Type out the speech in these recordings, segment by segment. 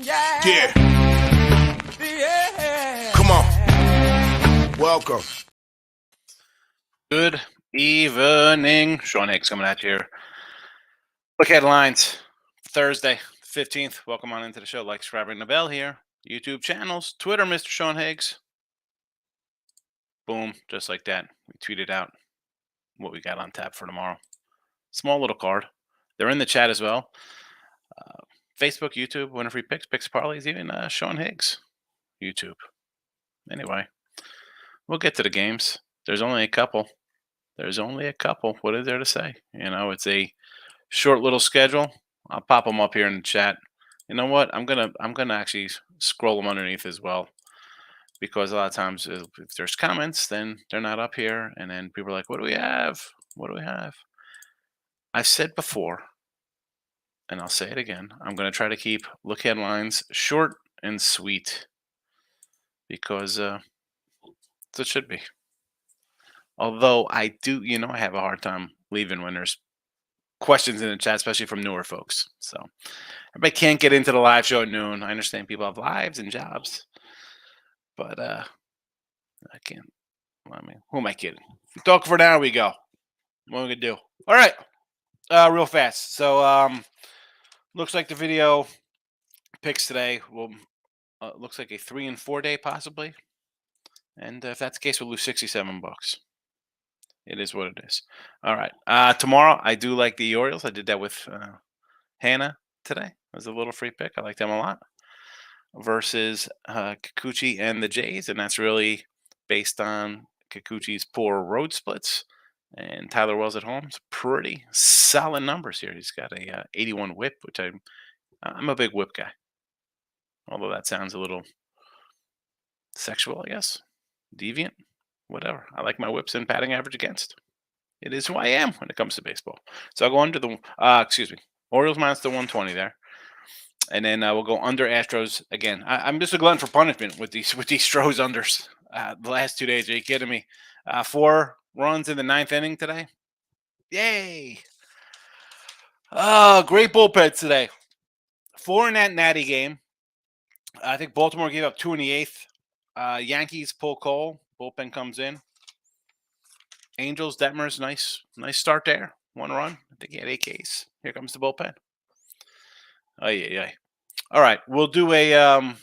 Yeah. Yeah. Come on. Welcome. Good evening. Sean Higgs coming at you here. Look headlines. Thursday, 15th. Welcome on into the show. Like, subscribe, ring the bell here. YouTube channels. Twitter, Mr. Sean Higgs. Boom. Just like that. We tweeted out what we got on tap for tomorrow. Small little card. They're in the chat as well. Facebook, YouTube, winner free picks, picks, parlays, even Sean Higgs. YouTube. Anyway, we'll get to the games. There's only a couple. What is there to say? It's a short little schedule. I'll pop them up here in the chat. You know what? I'm gonna actually scroll them underneath as well, because a lot of times if there's comments, then they're not up here, and then people are like, "What do we have? What do we have?" I've said before, and I'll say it again. I'm gonna try to keep look headlines short and sweet, because it should be. Although I do, I have a hard time leaving when there's questions in the chat, especially from newer folks. So everybody can't get into the live show at noon. I understand people have lives and jobs, but I can't. Who am I kidding? Talk for an hour. We go. What are we gonna do? All right, real fast. So looks like the video picks today will looks like a 3 and 4 day possibly, and if that's the case, we'll lose $67. It is what it is. All right. Tomorrow, I do like the Orioles. I did that with Hannah today. It was a little free pick. I like them a lot. Versus Kikuchi and the Jays, and that's really based on Kikuchi's poor road splits and Tyler Wells at home. It's pretty solid numbers here. He's got a 81 whip, which I'm a big whip guy. Although that sounds a little sexual, I guess. Deviant. Whatever. I like my whips and batting average against. It is who I am when it comes to baseball. So I'll go under the Orioles minus the 120 there, and then we'll go under Astros again. I'm just a glutton for punishment with these Stros unders. The last 2 days, are you kidding me? 4 runs in the 9th inning today. Yay! Great bullpen today. 4 in that natty game. I think Baltimore gave up 2 in the 8th. Yankees pull Cole. Bullpen comes in. Angels, Detmers, nice start there. 1 run. I think he had 8 Ks. Here comes the bullpen. Oh, yeah. All right. We'll do a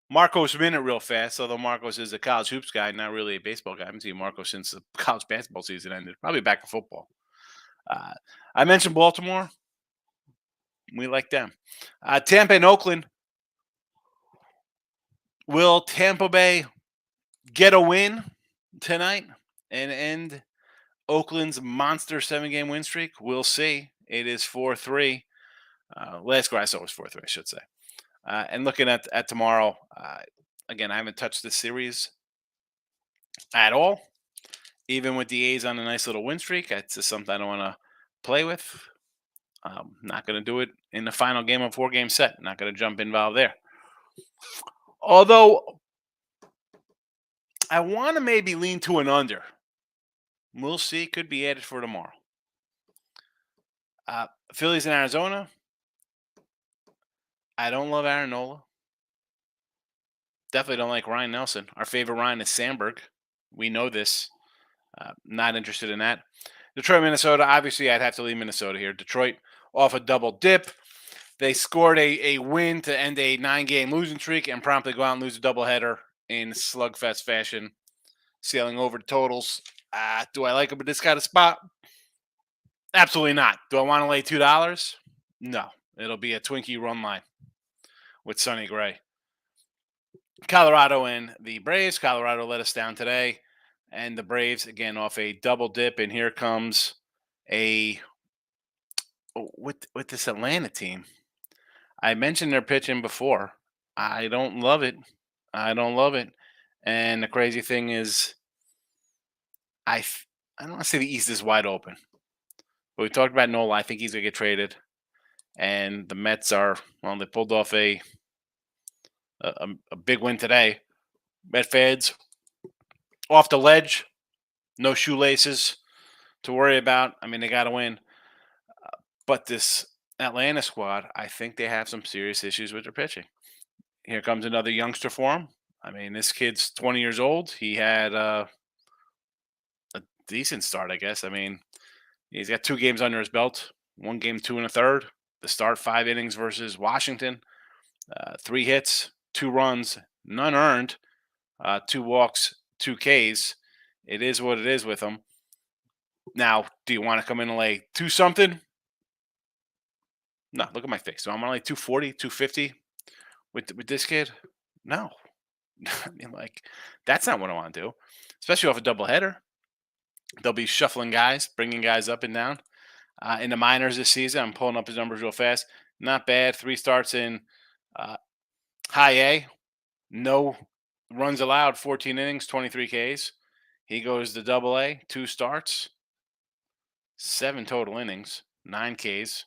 Marcos minute real fast, although Marcos is a college hoops guy, not really a baseball guy. I haven't seen Marcos since the college basketball season ended. Probably back to football. I mentioned Baltimore. We like them. Tampa and Oakland. Will Tampa Bay get a win tonight and end Oakland's monster 7-game win streak? We'll see. It is 4-3. Last score I saw was 4-3, I should say. And looking at tomorrow, again, I haven't touched this series at all. Even with the A's on a nice little win streak, that's just something I don't want to play with. I'm not going to do it in the final game of a 4-game set. Not going to jump involved there. Although I want to maybe lean to an under. We'll see. Could be added for tomorrow. Phillies in Arizona. I don't love Aaron Nola. Definitely don't like Ryan Nelson. Our favorite Ryan is Sandberg. We know this. Not interested in that. Detroit, Minnesota. Obviously, I'd have to leave Minnesota here. Detroit off a double dip. They scored a win to end a 9-game losing streak and promptly go out and lose a doubleheader in slugfest fashion, sailing over the totals. Do I like them at this kind of spot? Absolutely not. Do I want to lay $2? No. It'll be a Twinkie run line with Sonny Gray. Colorado and the Braves. Colorado let us down today. And the Braves, again, off a double dip. And here comes with this Atlanta team. I mentioned their pitching before. I don't love it. And the crazy thing is, I don't want to say the East is wide open. But we talked about Nola. I think he's going to get traded. And the Mets they pulled off a big win today. Met fans off the ledge. No shoelaces to worry about. I mean, they got to win. But this Atlanta squad, I think they have some serious issues with their pitching. here comes another youngster for him. I mean, this kid's 20 years old. He had a decent start, I guess. I mean, he's got 2 games under his belt. 1 game, 2 1/3. The start, 5 innings versus Washington. 3 hits, 2 runs, none earned, 2 walks, 2 Ks. It is what it is with him. Now, do you want to come in and lay 2 something? No, look at my face. So I'm going to lay 240, 250 with this kid? No. I mean, like, that's not what I want to do, especially off a doubleheader. They'll be shuffling guys, bringing guys up and down. In the minors this season, I'm pulling up his numbers real fast. Not bad. 3 starts in uh, high A. No runs allowed, 14 innings, 23 Ks. He goes to double A, 2 starts, 7 total innings, 9 Ks.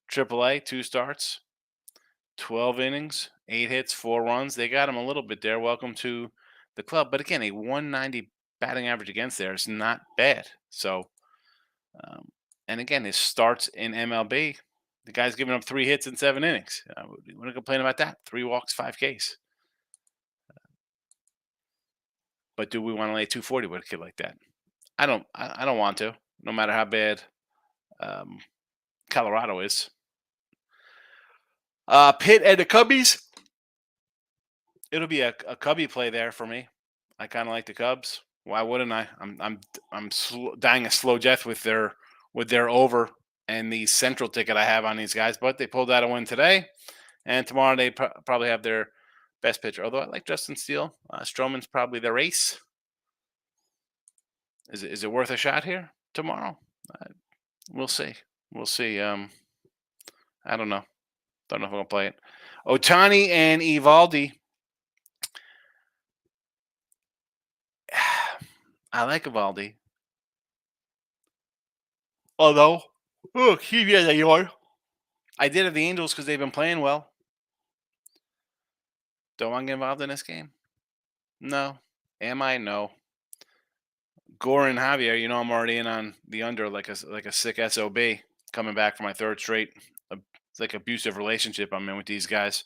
Triple A, 2 starts, 12 innings, 8 hits, 4 runs. They got him a little bit there. Welcome to the club. But again, a 190 batting average against there is not bad. So, and again, his starts in MLB, the guy's giving up 3 hits in 7 innings. We're going to complain about that. 3 walks, 5 Ks. But do we want to lay 240 with a kid like that? I don't want to, no matter how bad Colorado is. Pitt and the Cubbies. It'll be a Cubby play there for me. I kind of like the Cubs. Why wouldn't I? I'm dying a slow death with their over and the central ticket I have on these guys. But they pulled out a win today, and tomorrow they probably have their best pitcher. Although I like Justin Steele. Stroman's probably their ace. Is it worth a shot here tomorrow? We'll see. We'll see. I don't know. Don't know if I'm gonna play it. Ohtani and Evaldi. I like Evaldi. Although, I did have the Angels because they've been playing well. Don't want to get involved in this game? No. Am I? No. Gore and Javier, I'm already in on the under like a sick SOB coming back for my 3rd straight. It's like abusive relationship I'm in with these guys.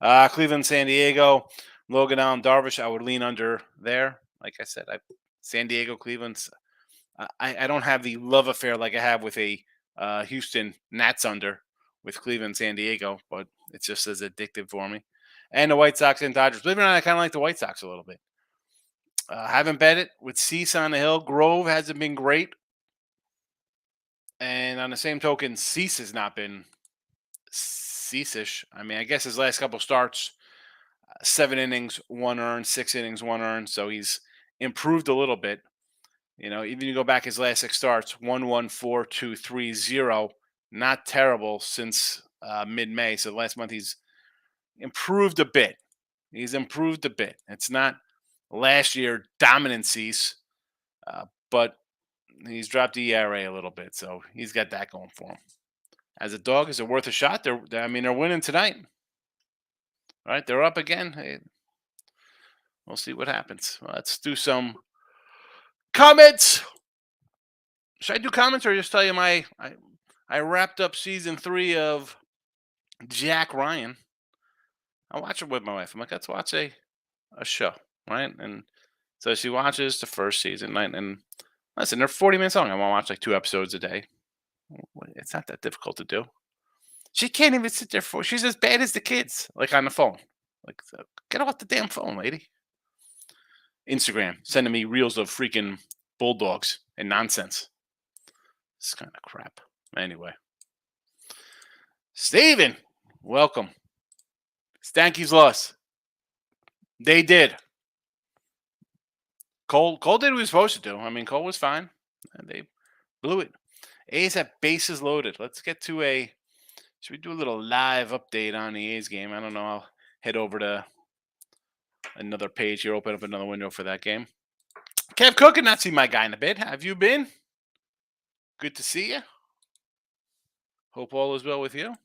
Cleveland, San Diego, Logan Allen, Darvish. I would lean under there. Like I said, San Diego, Cleveland's. I don't have the love affair like I have with a Houston Nats under with Cleveland, San Diego, but it's just as addictive for me. And the White Sox and Dodgers. Believe it or not, I kind of like the White Sox a little bit. Haven't bet it with Cease on the hill. Grove hasn't been great. And on the same token, Cease has not been Cease-ish. I mean, I guess his last couple starts, 7 innings, 1 earned, 6 innings, 1 earned. So he's improved a little bit. Even you go back his last 6 starts, 1-1, 4-2, 3-0. Not terrible since mid-May. So last month he's improved a bit. It's not last year dominant Cease, but he's dropped the ERA a little bit. So he's got that going for him. As a dog, is it worth a shot? They're winning tonight. All right, they're up again. Hey, we'll see what happens. Let's do some comments. Should I do comments or just tell you I wrapped up season 3 of Jack Ryan. I watch it with my wife. I'm like, let's watch a show, right? And so she watches the first season, and listen, they're 40 minutes long. I want to watch like 2 episodes a day. It's not that difficult to do. She can't even sit there she's as bad as the kids, like on the phone. Like, get off the damn phone, lady. Instagram, sending me reels of freaking bulldogs and nonsense. This kind of crap. Anyway. Steven, welcome. Stanky's lost. They did. Cole did what he was supposed to do. I mean, Cole was fine. And they blew it. A's have bases loaded. Let's get to should we do a little live update on the A's game? I don't know. I'll head over to another page here, open up another window for that game. Kev Cook, and not seen my guy in a bit. Have you been? Good to see you. Hope all is well with you.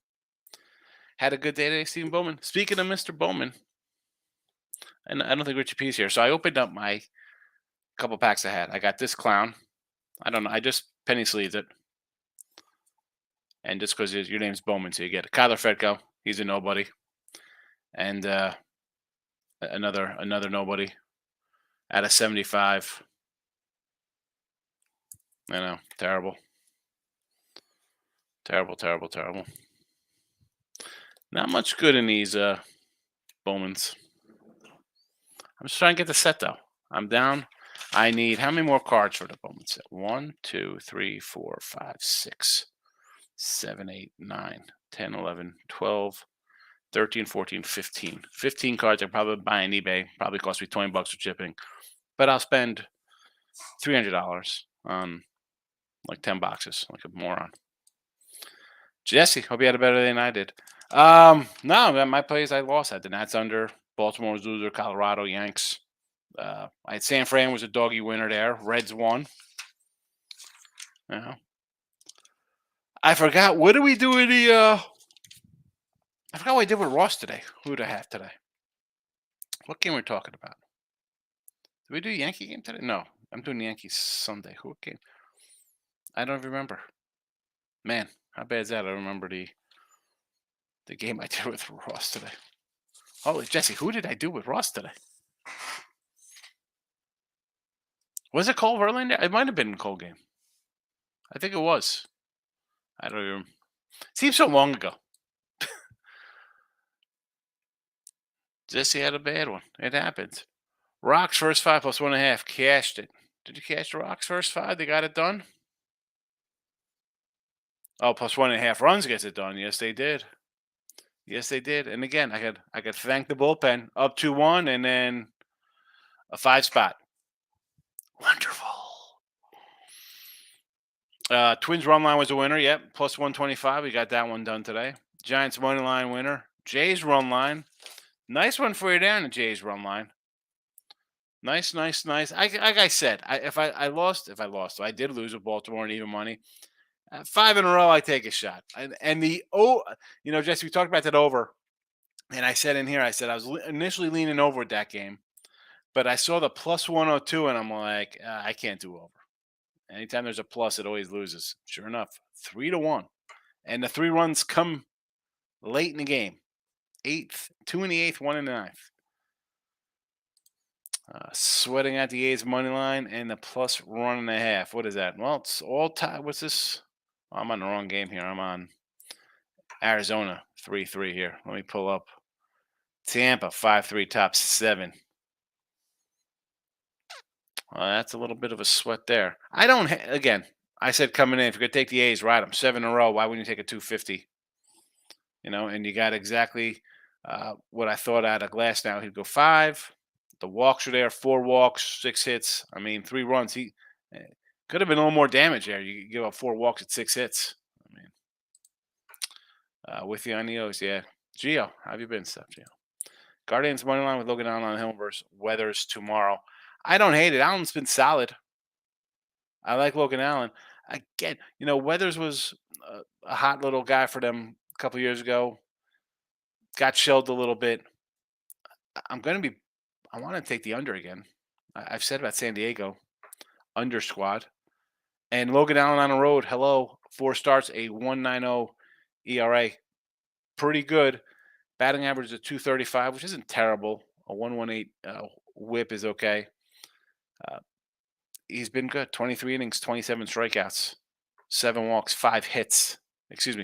Had a good day today, Stephen Bowman. Speaking of Mr. Bowman, and I don't think Richie P's here, so I opened up my couple packs I had. I got this clown. I don't know. I just penny sleeved it. And just because your name's Bowman, so you get it. Kyler Fedko. He's a nobody. And Another nobody out of 75. I know, terrible, terrible, terrible, terrible. Not much good in these Bowmans. I'm just trying to get the set though. I'm down. I need how many more cards for the Bowman set? 1, 2, 3, 4, 5, 6, 7, 8, 9, 10, 11, 12, 13, 14, 15. 15 cards I probably buy on eBay. Probably cost me $20 for shipping. But I'll spend $300 on like 10 boxes, like a moron. Jesse, hope you had a better day than I did. No, my plays I lost. I had the Nats under, Baltimore's loser, Colorado, Yanks. I had San Fran was a doggy winner there. Reds won. I forgot. What did we do in the? I forgot what I did with Ross today. Who did I have today? What game we're talking about? Did we do Yankee game today? No, I'm doing Yankees Sunday. Who game? I don't remember. Man, how bad is that? I don't remember the game I did with Ross today. Holy Jesse, who did I do with Ross today? Was it Cole Verlander? It might have been a Cole game. I think it was. I don't even. Seems so long ago. Jesse had a bad one. It happens. Rocks first 5 plus 1.5. Cashed it. Did you cash the Rocks first 5? They got it done? Oh, plus 1.5 runs gets it done. Yes, they did. Yes, they did. And again, I could thank the bullpen. Up 2-1 and then a 5 spot. Wonderful. Twins run line was a winner. Yep, plus 125. We got that one done today. Giants money line winner. Jays run line. Nice one for you down the Jays run line. Nice. Like I said, if I lost, so I did lose with Baltimore and even money. 5 in a row, I take a shot. And Jesse, we talked about that over. And I said in here, I said I was initially leaning over with that game. But I saw the plus 102, and I'm like, I can't do over. Anytime there's a plus, it always loses. Sure enough, 3-1. And the 3 runs come late in the game. 8th, 2 in the 8th, 1 in the 9th. Sweating at the A's money line and the plus 1.5. What is that? Well, it's all tied. What's this? Oh, I'm on the wrong game here. I'm on Arizona 3-3 here. Let me pull up Tampa 5-3 top 7. That's a little bit of a sweat there. I don't. Again, I said coming in, if you're gonna take the A's, ride them 7 in a row. Why wouldn't you take a 250? And you got exactly what I thought out of Glass. Now he'd go 5. The walks are there, 4 walks, 6 hits. I mean, 3 runs. He could have been a little more damage there. You give up 4 walks at 6 hits. I mean, with you on the O's, yeah. Gio, how have you been, stuff, Gio? Guardians money line with Logan Allen on Hill versus Weathers tomorrow. I don't hate it. Allen's been solid. I like Logan Allen. Again, Weathers was a hot little guy for them a couple years ago. Got shelled a little bit. I want to take the under again. I've said about San Diego, under squad. And Logan Allen on the road, hello, 4 starts, a 1.90 ERA. Pretty good. Batting average is 235, which isn't terrible. A 1.18 whip is okay. He's been good. 23 innings, 27 strikeouts, 7 walks, 5 hits.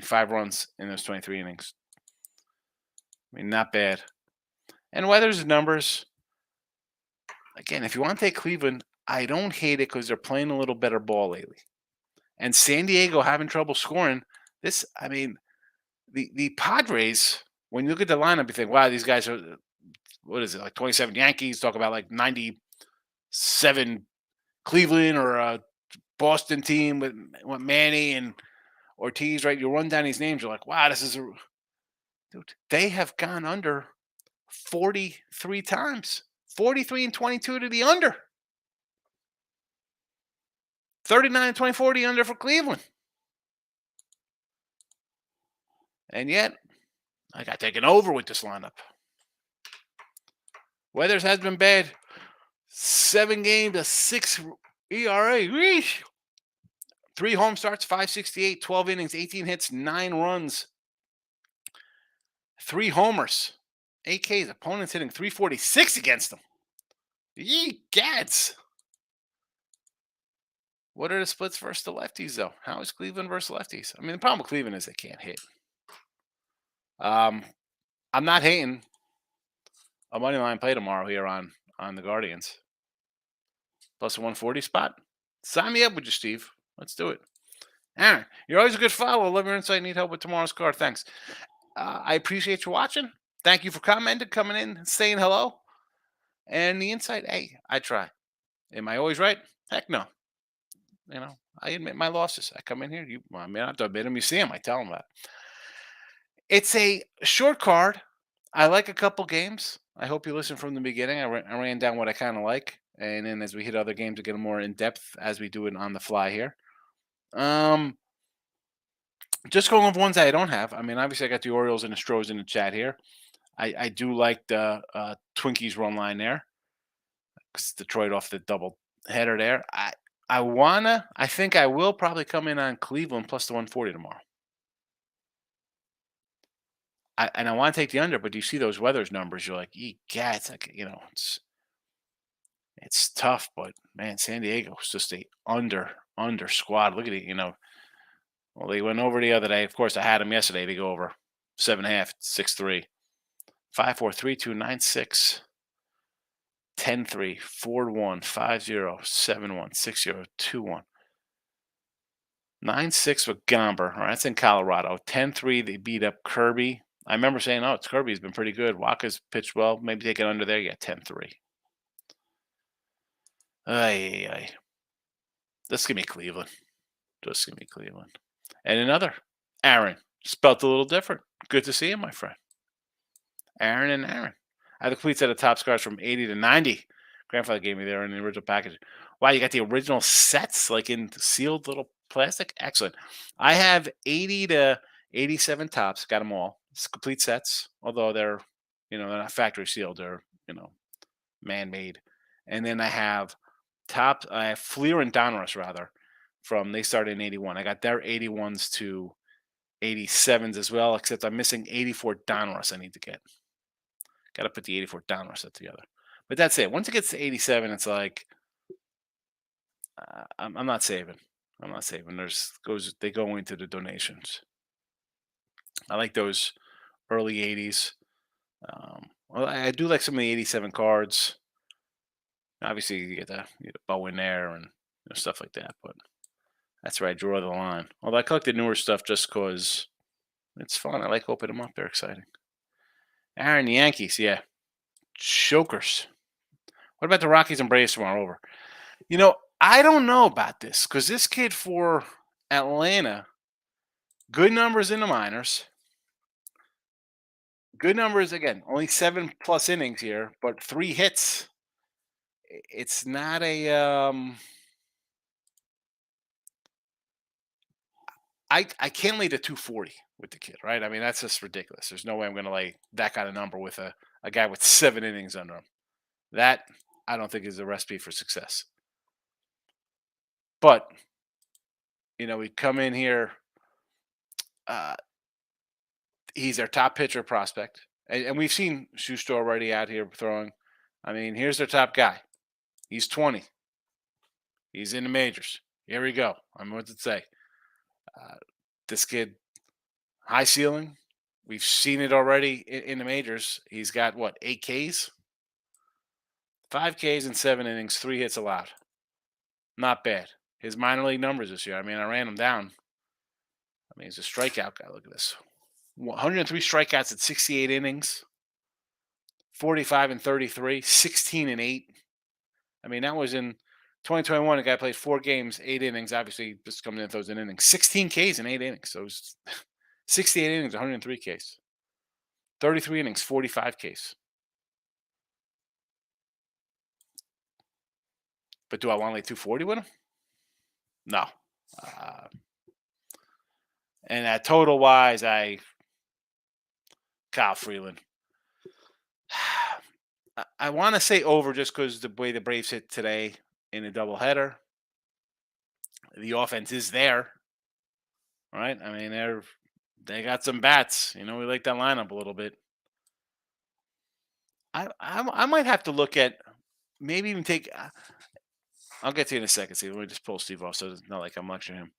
5 runs in those 23 innings. I mean, not bad. And Weathers' numbers, again, if you want to take Cleveland, I don't hate it because they're playing a little better ball lately. And San Diego having trouble scoring. The Padres, when you look at the lineup, you think, wow, these guys are, what is it, like 27 Yankees, talk about like 97 Cleveland or a Boston team with Manny and Ortiz, right? You run down these names, you're like, wow, dude, they have gone under 43 times. 43 and 22 to the under. 39 and 24 to the under for Cleveland. And yet, I got taken over with this lineup. Weathers has been bad. 7 games, a 6 ERA. 3 home starts, 568, 12 innings, 18 hits, 9 runs, 3 homers. 8 Ks. Opponents hitting 346 against them. Yee gads. What are the splits versus the lefties, though? How is Cleveland versus lefties? I mean, the problem with Cleveland is they can't hit. Um, I'm not hating a money line play tomorrow here on the Guardians. Plus a 140 spot. Sign me up with you, Steve. Let's do it. Aaron, you're always a good follow. Love your insight. Need help with tomorrow's card. Thanks. I appreciate you watching. Thank you for commenting, coming in, saying hello. And the insight, hey, I try. Am I always right? Heck no. I admit my losses. I come in here. I mean, I have to admit them. You see them. I tell them that. It's a short card. I like a couple games. I hope you listen from the beginning. I ran down what I kind of like. And then as we hit other games, we get more in depth as we do it on the fly here. Um, just going with ones I don't have. I mean, obviously, I got the Orioles and the Stros in the chat here. I do like the Twinkies run line there because Detroit off the double header there. I think I will probably come in on Cleveland plus the 140 tomorrow. I want to take the under, but you see those weather's numbers, you're like, yeah, it's like, it's tough, but man, San Diego is just a under squad. Look at it, well, they went over the other day. Of course, I had them yesterday to go over 7.5, 6-3, 5-4, 3-2, 9-6, 10-3, 4-1, 5-0, 7-1, 6-0, 2-1. 9-6 with Gomber. All right, that's in Colorado. 10-3, they beat up Kirby. I remember saying, oh, it's Kirby's been pretty good. Waka's pitched well. Maybe take it under there. Yeah, 10-3. Ay. Just give me Cleveland. Just give me Cleveland. And another, Aaron. Spelt a little different. Good to see you, my friend. Aaron and Aaron. I have the complete set of top scores from 80 to 90. Grandfather gave me there in the original package. Wow, you got the original sets, like in sealed little plastic? Excellent. I have 80 to 87 tops. Got them all. It's complete sets, although they're not factory sealed. They're, man-made. And then I have Fleer and Donruss, rather, they started in 81. I got their 81s to 87s as well, except I'm missing 84 Donruss I need to get. Got to put the 84 Donruss set together. But that's it. Once it gets to 87, it's like, I'm not saving. I'm not saving. They go into the donations. I like those early 80s. Well, I do like some of the 87 cards. Obviously, you get the bow in there and stuff like that. But that's where I draw the line. Although I collect the newer stuff just because it's fun. I like opening them up. They're exciting. Aaron, the Yankees, yeah. Chokers. What about the Rockies and Braves tomorrow? Over. I don't know about this because this kid for Atlanta, good numbers in the minors. Good numbers again, only 7+ innings here, but 3 hits. It's not I can't lay the 240 with the kid, right? I mean, that's just ridiculous. There's no way I'm going to lay that kind of number with a guy with 7 innings under him. That I don't think is a recipe for success. But we come in here. He's their top pitcher prospect, and we've seen Schuster already out here throwing. I mean, here's their top guy. He's 20. He's in the majors. Here we go. I mean, what's it say? This kid, high ceiling. We've seen it already in the majors. He's got 8 Ks, 5 Ks in 7 innings, 3 hits allowed. Not bad. His minor league numbers this year. I mean, I ran him down. I mean, he's a strikeout guy. Look at this. 103 strikeouts at 68 innings, 45 and 33, 16 and 8. I mean, that was in 2021. The guy played 4 games, 8 innings. Obviously, just coming in throws an inning. 16 Ks in 8 innings. So it was 68 innings, 103 Ks. 33 innings, 45 Ks. But do I want to lay 240 with him? No. And at total wise, Kyle Freeland. I want to say over just because the way the Braves hit today in a doubleheader. The offense is there, right? I mean, they got some bats. We like that lineup a little bit. I might have to look at maybe even take. I'll get to you in a second. See, let me just pull Steve off so it's not like I'm lecturing him.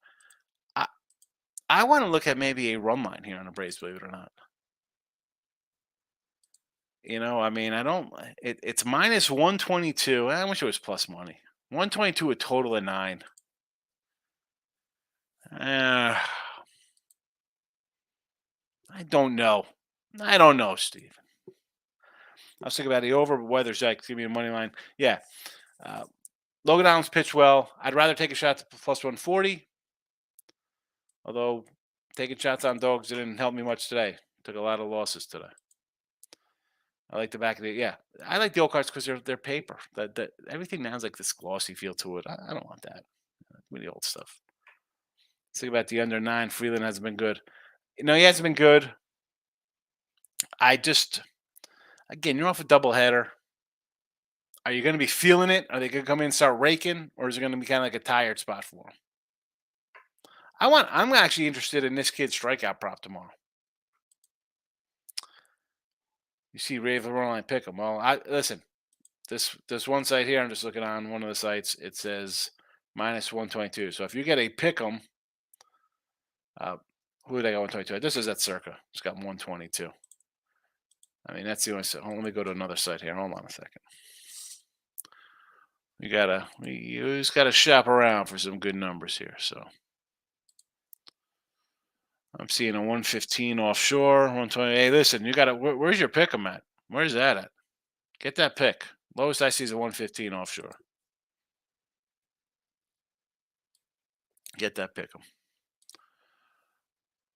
I I want to look at maybe a run line here on the Braves, believe it or not. I mean, I don't. It's minus 122. I wish it was plus money. 122 a total of 9. Uh, I don't know. I don't know, Steve. I was thinking about the over, but weather's like give me a money line. Yeah. Uh, Logan Allen's pitched well. I'd rather take a shot to plus 140. Although taking shots on dogs didn't help me much today. Took a lot of losses today. I like the back of the yeah. I like the old cards because they're paper. That everything now has like this glossy feel to it. I don't want that. Give me the old stuff. Let's think about the under 9. Freeland hasn't been good. He hasn't been good. I just again, you're off a doubleheader. Are you going to be feeling it? Are they going to come in and start raking, or is it going to be kind of like a tired spot for them? I'm actually interested in this kid's strikeout prop tomorrow. You see Rave Line pick him. Well, listen. This one site here, I'm just looking on one of the sites. It says minus 122. So if you get a pick 'em, who did I got 122? This is at Circa. It's got 122. I mean, that's the only site. Let me go to another site here. Hold on a second. You just gotta shop around for some good numbers here. So I'm seeing a 115 offshore, 120. Hey, listen, you gotta. Where's your pick 'em at? Where's that at? Get that pick. Lowest I see is a 115 offshore. Get that pick 'em.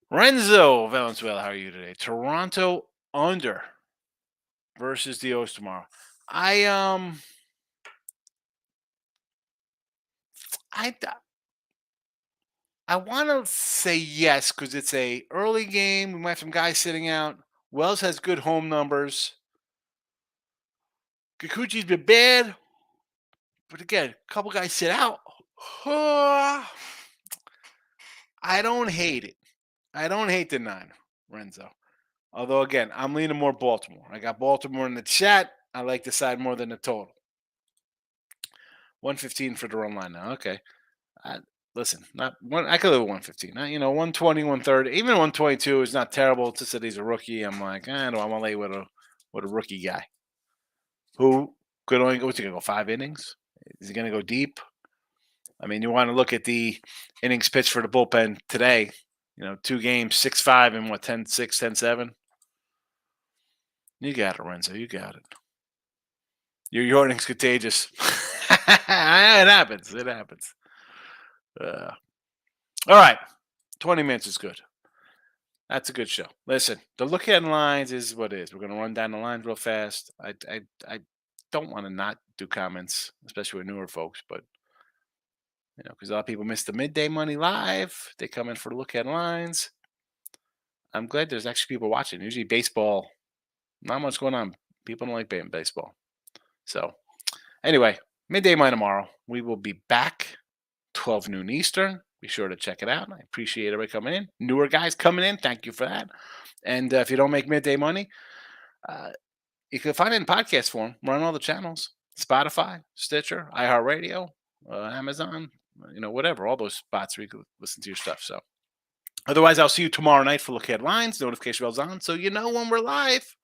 Renzo Valenzuela, how are you today? Toronto under versus the O's tomorrow. I I want to say yes because it's a early game. We might have some guys sitting out. Wells has good home numbers. Kikuchi's been bad, but again, a couple guys sit out. I don't hate it. I don't hate the 9, Renzo. Although again, I'm leaning more Baltimore. I got Baltimore in the chat. I like the side more than the total. 115 for the run line now. Okay. Listen, not one. I could live with 115. 120, 130, even 122 is not terrible. It's just that he's a rookie. I'm like, I don't want to lay with a rookie guy who could only go. What's he gonna go 5 innings? Is he gonna go deep? I mean, you want to look at the innings pitched for the bullpen today. 2 games, 6-5 and what 10-6, 10-7. You got it, Renzo. You got it. Your yarding's contagious. It happens. It happens. All right. 20 minutes is good. That's a good show. Listen, the look at lines is what it is. We're going to run down the lines real fast. I don't want to not do comments, especially with newer folks, but because a lot of people miss the midday money live. They come in for look at lines. I'm glad there's actually people watching. Usually baseball, not much going on. People don't like baseball. So anyway, midday money tomorrow. We will be back 12 noon Eastern. Be sure to check it out. I appreciate everybody coming in. Newer guys coming in. Thank you for that. And if you don't make midday money, you can find it in podcast form. We're on all the channels: Spotify, Stitcher, iHeartRadio, Amazon, whatever. All those spots where you can listen to your stuff. So otherwise, I'll see you tomorrow night for Look Ahead Lines. Notification bells on so you know when we're live.